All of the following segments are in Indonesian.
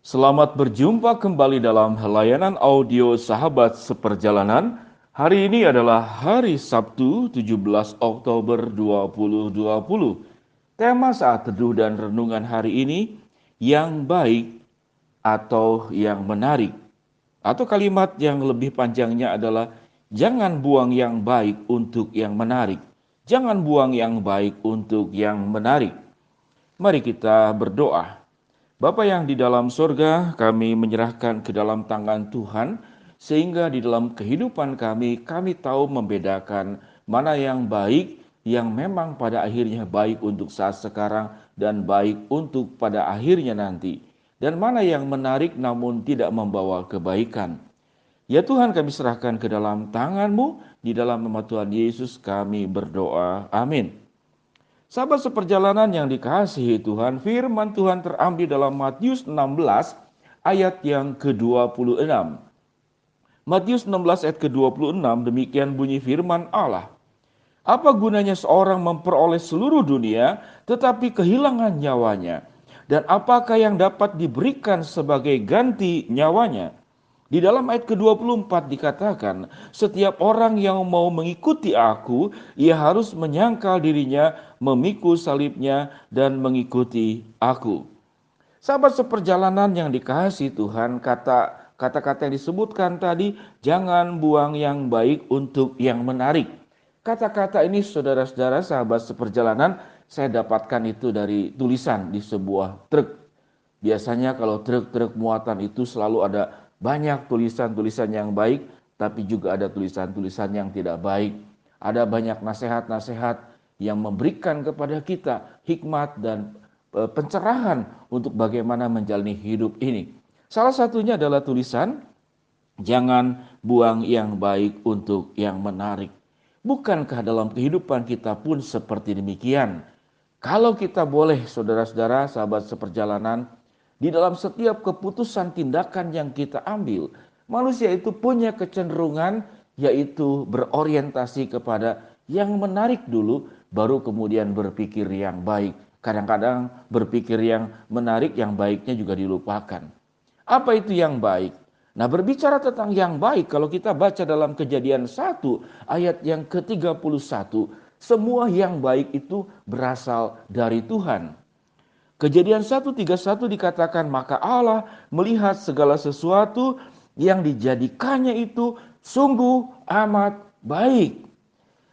Selamat berjumpa kembali dalam layanan audio Sahabat Seperjalanan. Hari ini adalah hari Sabtu 17 Oktober 2020. Tema saat teduh dan renungan hari ini, yang baik atau yang menarik. Atau kalimat yang lebih panjangnya adalah, jangan buang yang baik untuk yang menarik. Jangan buang yang baik untuk yang menarik. Mari kita berdoa. Bapa yang di dalam surga, kami menyerahkan ke dalam tangan Tuhan, sehingga di dalam kehidupan kami tahu membedakan mana yang baik, yang memang pada akhirnya baik untuk saat sekarang dan baik untuk pada akhirnya nanti. Dan mana yang menarik namun tidak membawa kebaikan. Ya Tuhan, kami serahkan ke dalam tangan-Mu, di dalam nama Tuhan Yesus kami berdoa. Amin. Sahabat seperjalanan yang dikasihi Tuhan, firman Tuhan terambil dalam Matius 16 ayat yang ke-26. Matius 16 ayat ke-26, demikian bunyi firman Allah. Apa gunanya seorang memperoleh seluruh dunia tetapi kehilangan nyawanya? Dan apakah yang dapat diberikan sebagai ganti nyawanya? Di dalam ayat ke-24 dikatakan, setiap orang yang mau mengikuti aku, ia harus menyangkal dirinya, memikul salibnya, dan mengikuti aku. Sahabat seperjalanan yang dikasihi Tuhan, kata-kata yang disebutkan tadi, jangan buang yang baik untuk yang menarik. Kata-kata ini saudara-saudara sahabat seperjalanan, saya dapatkan itu dari tulisan di sebuah truk. Biasanya kalau truk-truk muatan itu selalu ada banyak tulisan-tulisan yang baik, tapi juga ada tulisan-tulisan yang tidak baik. Ada banyak nasihat-nasihat yang memberikan kepada kita hikmat dan pencerahan untuk bagaimana menjalani hidup ini. Salah satunya adalah tulisan, jangan buang yang baik untuk yang menarik. Bukankah dalam kehidupan kita pun seperti demikian? Kalau kita boleh, saudara-saudara, sahabat seperjalanan, di dalam setiap keputusan tindakan yang kita ambil, manusia itu punya kecenderungan yaitu berorientasi kepada yang menarik dulu, baru kemudian berpikir yang baik. Kadang-kadang berpikir yang menarik, yang baiknya juga dilupakan. Apa itu yang baik? Nah, berbicara tentang yang baik, kalau kita baca dalam Kejadian 1 ayat yang ke-31, semua yang baik itu berasal dari Tuhan. Kejadian 1:31 dikatakan, maka Allah melihat segala sesuatu yang dijadikannya itu sungguh amat baik.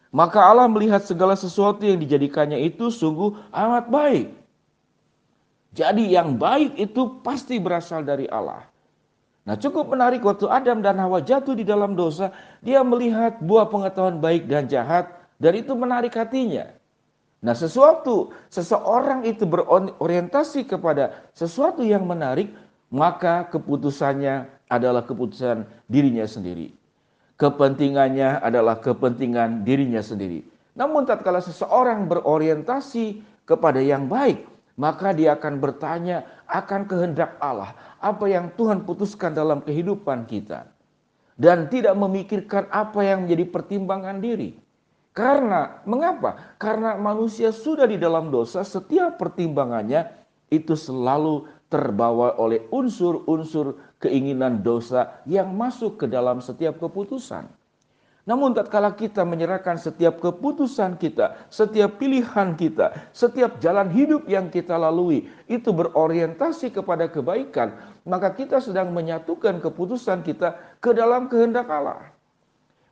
Maka Allah melihat segala sesuatu yang dijadikannya itu sungguh amat baik. Jadi yang baik itu pasti berasal dari Allah. Nah, cukup menarik waktu Adam dan Hawa jatuh di dalam dosa, dia melihat buah pengetahuan baik dan jahat, dan itu menarik hatinya. Nah, seseorang itu berorientasi kepada sesuatu yang menarik, maka keputusannya adalah keputusan dirinya sendiri. Kepentingannya adalah kepentingan dirinya sendiri. Namun tatkala seseorang berorientasi kepada yang baik, maka dia akan bertanya akan kehendak Allah, apa yang Tuhan putuskan dalam kehidupan kita. Dan tidak memikirkan apa yang menjadi pertimbangan diri. Karena, mengapa? Karena manusia sudah di dalam dosa, setiap pertimbangannya itu selalu terbawa oleh unsur-unsur keinginan dosa yang masuk ke dalam setiap keputusan. Namun tatkala kita menyerahkan setiap keputusan kita, setiap pilihan kita, setiap jalan hidup yang kita lalui, itu berorientasi kepada kebaikan, maka kita sedang menyatukan keputusan kita ke dalam kehendak Allah.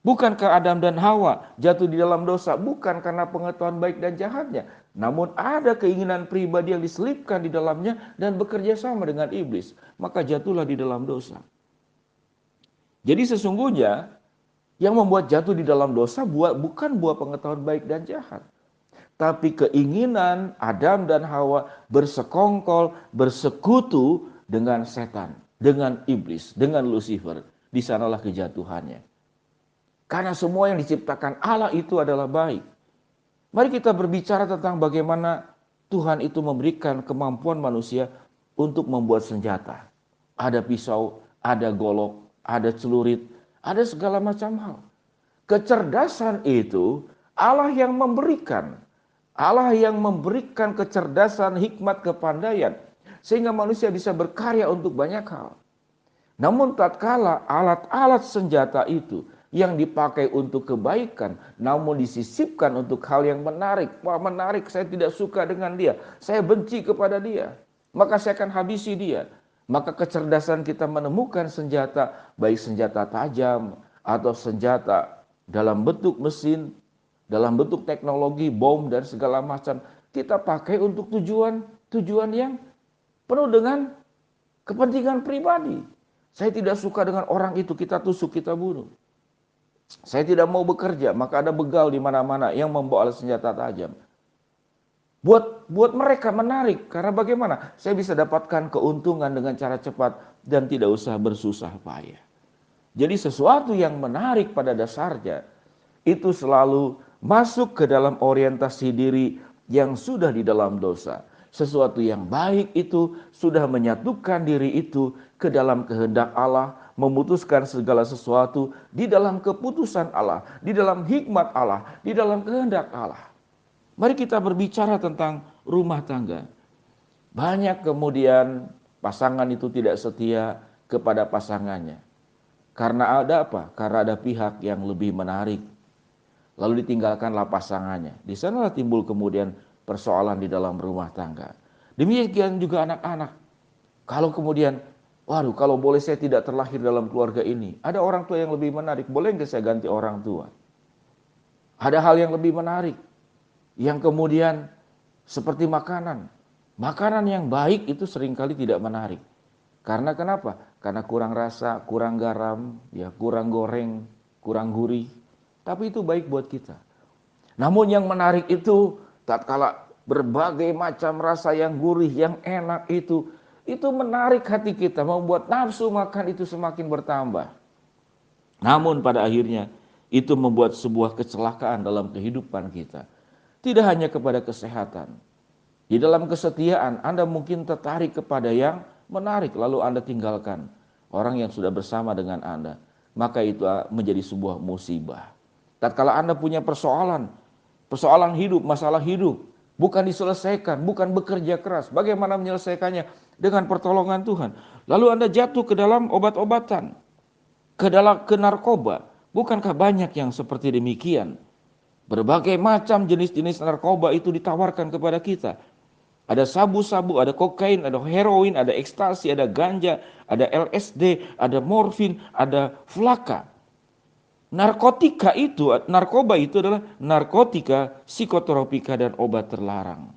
Bukankah Adam dan Hawa jatuh di dalam dosa bukan karena pengetahuan baik dan jahatnya, namun ada keinginan pribadi yang diselipkan di dalamnya dan bekerja sama dengan iblis, maka jatuhlah di dalam dosa. Jadi sesungguhnya yang membuat jatuh di dalam dosa bukan buah pengetahuan baik dan jahat, tapi keinginan Adam dan Hawa bersekongkol, bersekutu dengan setan, dengan iblis, dengan Lucifer. Di sanalah kejatuhannya. Karena semua yang diciptakan Allah itu adalah baik. Mari kita berbicara tentang bagaimana Tuhan itu memberikan kemampuan manusia untuk membuat senjata. Ada pisau, ada golok, ada celurit, ada segala macam hal. Kecerdasan itu Allah yang memberikan. Allah yang memberikan kecerdasan, hikmat, kepandaian. sehingga manusia bisa berkarya untuk banyak hal. Namun tatkala alat-alat senjata itu yang dipakai untuk kebaikan, namun disisipkan untuk hal yang menarik. Wah, menarik, saya tidak suka dengan dia, saya benci kepada dia, maka saya akan habisi dia. Maka kecerdasan kita menemukan senjata, baik senjata tajam atau senjata dalam bentuk mesin, dalam bentuk teknologi, bom dan segala macam, kita pakai untuk tujuan yang penuh dengan kepentingan pribadi. Saya tidak suka dengan orang itu, kita tusuk, kita bunuh. Saya tidak mau bekerja, maka ada begal di mana-mana yang membawa alat senjata tajam. Buat mereka menarik, karena bagaimana? Saya bisa dapatkan keuntungan dengan cara cepat dan tidak usah bersusah payah. Jadi sesuatu yang menarik pada dasarnya itu selalu masuk ke dalam orientasi diri yang sudah di dalam dosa. Sesuatu yang baik itu sudah menyatukan diri itu ke dalam kehendak Allah, memutuskan segala sesuatu di dalam keputusan Allah, di dalam hikmat Allah, di dalam kehendak Allah. Mari kita berbicara tentang rumah tangga. Banyak kemudian pasangan itu tidak setia kepada pasangannya. Karena ada apa? Karena ada pihak yang lebih menarik. Lalu ditinggalkanlah pasangannya. Di sanalah timbul kemudian persoalan di dalam rumah tangga. Demikian juga anak-anak. Kalau kemudian, waduh, kalau boleh saya tidak terlahir dalam keluarga ini. Ada orang tua yang lebih menarik, boleh nggak saya ganti orang tua? Ada hal yang lebih menarik. Yang kemudian seperti makanan. Makanan yang baik itu seringkali tidak menarik. Karena kenapa? Karena kurang rasa, kurang garam, ya kurang goreng, kurang gurih. Tapi itu baik buat kita. Namun yang menarik itu tatkala berbagai macam rasa yang gurih, yang enak itu menarik hati kita, membuat nafsu makan itu semakin bertambah. Namun pada akhirnya itu membuat sebuah kecelakaan dalam kehidupan kita. Tidak hanya kepada kesehatan. Di dalam kesetiaan Anda mungkin tertarik kepada yang menarik, lalu Anda tinggalkan orang yang sudah bersama dengan Anda. Maka itu menjadi sebuah musibah. Tatkala Anda punya persoalan hidup, masalah hidup, bukan diselesaikan, bukan bekerja keras. Bagaimana menyelesaikannya? Dengan pertolongan Tuhan. Lalu Anda jatuh ke dalam obat-obatan, ke narkoba. Bukankah banyak yang seperti demikian? Berbagai macam jenis-jenis narkoba itu ditawarkan kepada kita. Ada sabu-sabu, ada kokain, ada heroin, ada ekstasi, ada ganja, ada LSD, ada morfin, ada flaka. Narkoba itu adalah narkotika, psikotropika, dan obat terlarang.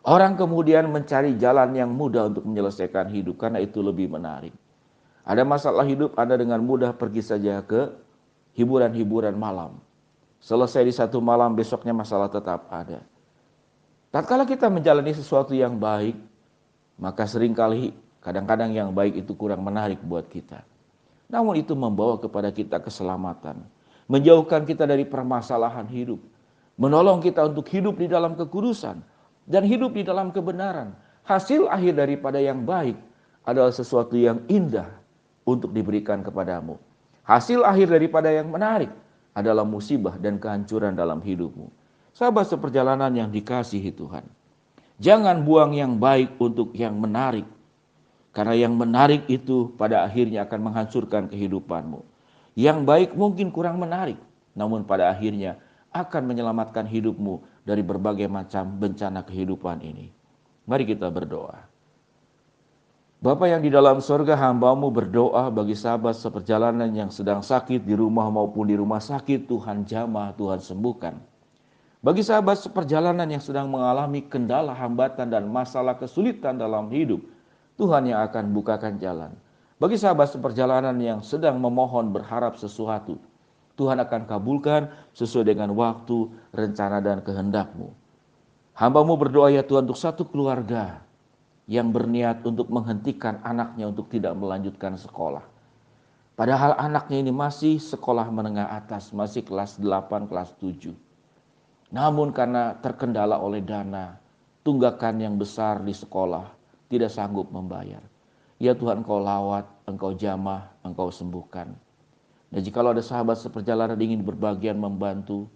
Orang kemudian mencari jalan yang mudah untuk menyelesaikan hidup karena itu lebih menarik. Ada masalah hidup, Anda dengan mudah pergi saja ke hiburan-hiburan malam. Selesai di satu malam, besoknya masalah tetap ada. Tatkala kita menjalani sesuatu yang baik, maka seringkali kadang-kadang yang baik itu kurang menarik buat kita. Namun itu membawa kepada kita keselamatan, menjauhkan kita dari permasalahan hidup, menolong kita untuk hidup di dalam kekudusan dan hidup di dalam kebenaran. Hasil akhir daripada yang baik adalah sesuatu yang indah untuk diberikan kepadamu. Hasil akhir daripada yang menarik adalah musibah dan kehancuran dalam hidupmu. Sahabat seperjalanan yang dikasihi Tuhan, jangan buang yang baik untuk yang menarik. Karena yang menarik itu pada akhirnya akan menghancurkan kehidupanmu. Yang baik mungkin kurang menarik, namun pada akhirnya akan menyelamatkan hidupmu dari berbagai macam bencana kehidupan ini. Mari kita berdoa. Bapa yang di dalam sorga, hamba-Mu berdoa bagi sahabat seperjalanan yang sedang sakit di rumah maupun di rumah sakit. Tuhan jamah, Tuhan sembuhkan. Bagi sahabat seperjalanan yang sedang mengalami kendala, hambatan, dan masalah kesulitan dalam hidup, Tuhan yang akan bukakan jalan. Bagi sahabat seperjalanan yang sedang memohon berharap sesuatu, Tuhan akan kabulkan sesuai dengan waktu, rencana, dan kehendak-Mu. Hamba-Mu berdoa ya Tuhan untuk satu keluarga yang berniat untuk menghentikan anaknya untuk tidak melanjutkan sekolah. Padahal anaknya ini masih sekolah menengah atas, masih kelas 8, kelas 7. Namun karena terkendala oleh dana, tunggakan yang besar di sekolah, tidak sanggup membayar. Ya Tuhan, Engkau lawat, Engkau jamah, Engkau sembuhkan. Dan jikalau ada sahabat seperjalanan ingin berbagian membantu,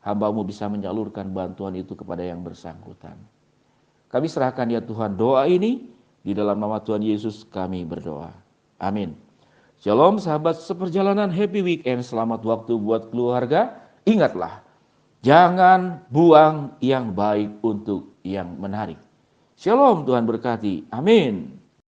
hamba-Mu bisa menyalurkan bantuan itu kepada yang bersangkutan. Kami serahkan ya Tuhan doa ini, di dalam nama Tuhan Yesus kami berdoa. Amin. Shalom sahabat seperjalanan, happy weekend, selamat waktu buat keluarga. Ingatlah, jangan buang yang baik untuk yang menarik. Shalom, Tuhan berkati. Amin.